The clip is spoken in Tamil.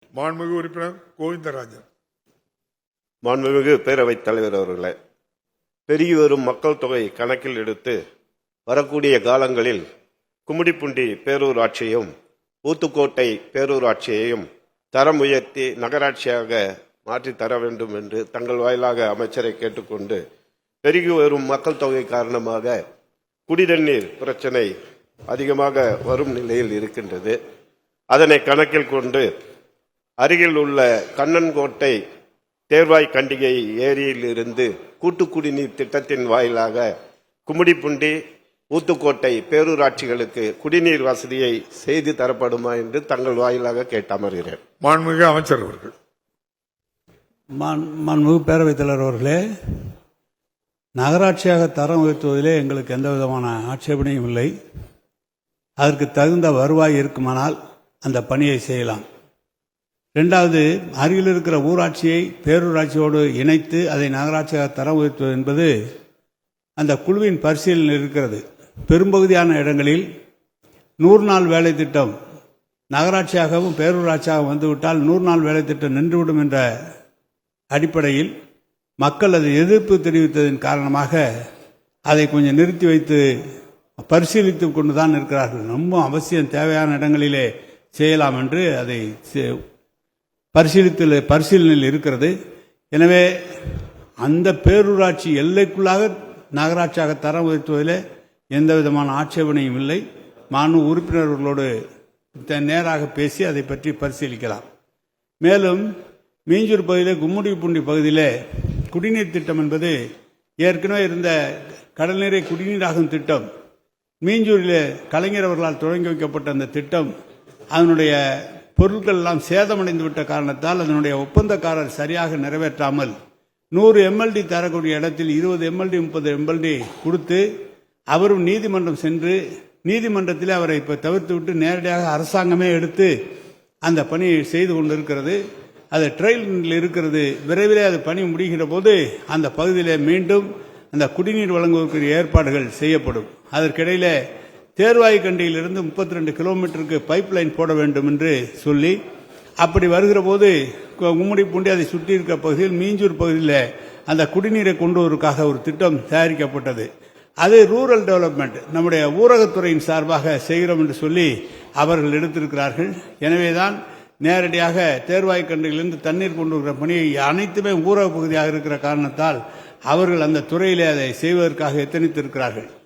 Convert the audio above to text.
மாண்புமிகு உறுப்பினர் கோவிந்தராஜன். மாண்புமிகு பேரவைத் தலைவர் அவர்களே, பெருகி வரும் மக்கள் தொகை கணக்கில் எடுத்து வரக்கூடிய காலங்களில் கும்மிடிப்பூண்டி பேரூராட்சியையும் ஊத்துக்கோட்டை பேரூராட்சியையும் தரம் உயர்த்தி நகராட்சியாக மாற்றி தர வேண்டும் என்று தங்கள் வாயிலாக அமைச்சரை கேட்டுக்கொண்டு, பெருகி வரும் மக்கள் தொகை காரணமாக குடிநீர் பிரச்சனை அதிகமாக வரும் நிலையில் இருக்கின்றது. அதனை கணக்கில் கொண்டு அருகில் உள்ள கண்ணன்கோட்டை தேர்வாய் கண்டிகை ஏரியில் இருந்து கூட்டு குடிநீர் திட்டத்தின் வாயிலாக கும்மிடிப்பூண்டி ஊத்துக்கோட்டை பேரூராட்சிகளுக்கு குடிநீர் வசதியை செய்து தரப்படுமா என்று தங்கள் வாயிலாக கேட்டமர்கிறேன். மாண்புமிகு அமைச்சர் அவர்கள். மாண்புமிகு பேரவைத் தலைவர் அவர்களே, நகராட்சியாக தரம் உயர்த்துவதிலே எங்களுக்கு எந்த விதமான ஆட்சேபனையும் இல்லை. அதற்கு தகுந்த வருவாய் இருக்குமானால் அந்த பணியை செய்யலாம். இரண்டாவது, அருகில் இருக்கிற ஊராட்சியை பேரூராட்சியோடு இணைத்து அதை நகராட்சியாக தரம் உயர்த்துவது என்பது அந்த குழுவின் பரிசீலனை இருக்கிறது. பெரும்பகுதியான இடங்களில் 100 நாள் வேலை திட்டம் நகராட்சியாகவும் பேரூராட்சியாகவும் வந்துவிட்டால் 100 நாள் வேலை திட்டம் நின்றுவிடும் என்ற அடிப்படையில் மக்கள் அதை எதிர்ப்பு தெரிவித்ததன் காரணமாக அதை கொஞ்சம் நிறுத்தி வைத்து பரிசீலித்து கொண்டுதான் இருக்கிறார்கள். ரொம்ப அவசியம் தேவையான இடங்களிலே செய்யலாம் என்று அதை பரிசீலனையில் இருக்கிறது. எனவே அந்த பேரூராட்சி எல்லைக்குள்ளாக நகராட்சியாக தரம் உயர்த்துவதில் எந்த விதமான ஆட்சேபனையும் இல்லை. மாண்பு உறுப்பினர்களோடு நேராக பேசி அதை பற்றி பரிசீலிக்கலாம். மேலும் மீஞ்சூர் பகுதியில் கும்மிடிப்பூண்டி பகுதியில் குடிநீர் திட்டம் என்பது ஏற்கனவே இருந்த கடல் நீரை குடிநீராகும் திட்டம். மீஞ்சூரில் கலைஞர் அவர்களால் தொடங்கி வைக்கப்பட்ட அந்த திட்டம் அதனுடைய பொருட்கள் எல்லாம் சேதமடைந்து விட்ட காரணத்தால் அதனுடைய ஒப்பந்தக்காரர் சரியாக நிறைவேற்றாமல் 100 MLD தரக்கூடிய இடத்தில் 20 MLD 30 MLD கொடுத்து அவரும் நீதிமன்றம் சென்று நீதிமன்றத்தில் அவரை இப்போ தவிர்த்து விட்டு நேரடியாக அரசாங்கமே எடுத்து அந்த பணியை செய்து கொண்டிருக்கிறது. அது ட்ரையலில் இருக்கிறது. விரைவிலே அது பணி முடிகிற போது அந்த பகுதியிலே மீண்டும் அந்த குடிநீர் வழங்குவதற்கு ஏற்பாடுகள் செய்யப்படும். அதற்கிடையிலே தேர்வாய் கண்டியிலிருந்து 32 கிலோமீட்டருக்கு பைப் லைன் போட வேண்டும் என்று சொல்லி அப்படி வருகிற போது கும்மிடிப்பூண்டி அதை சுற்றி இருக்கிற பகுதியில் மீஞ்சூர் பகுதியில் அந்த குடிநீரை கொண்டு வருவதற்காக ஒரு திட்டம் தயாரிக்கப்பட்டது. அது ரூரல் டெவலப்மெண்ட் நம்முடைய ஊரகத்துறையின் சார்பாக செய்கிறோம் என்று சொல்லி அவர்கள் எடுத்திருக்கிறார்கள். எனவேதான் நேரடியாக தேர்வாய் கண்டியிலிருந்து தண்ணீர் கொண்டு வருகிற பணியை அனைத்துமே ஊரக பகுதியாக இருக்கிற காரணத்தால் அவர்கள் அந்த துறையிலே அதை செய்வதற்காக எத்தனித்திருக்கிறார்கள்.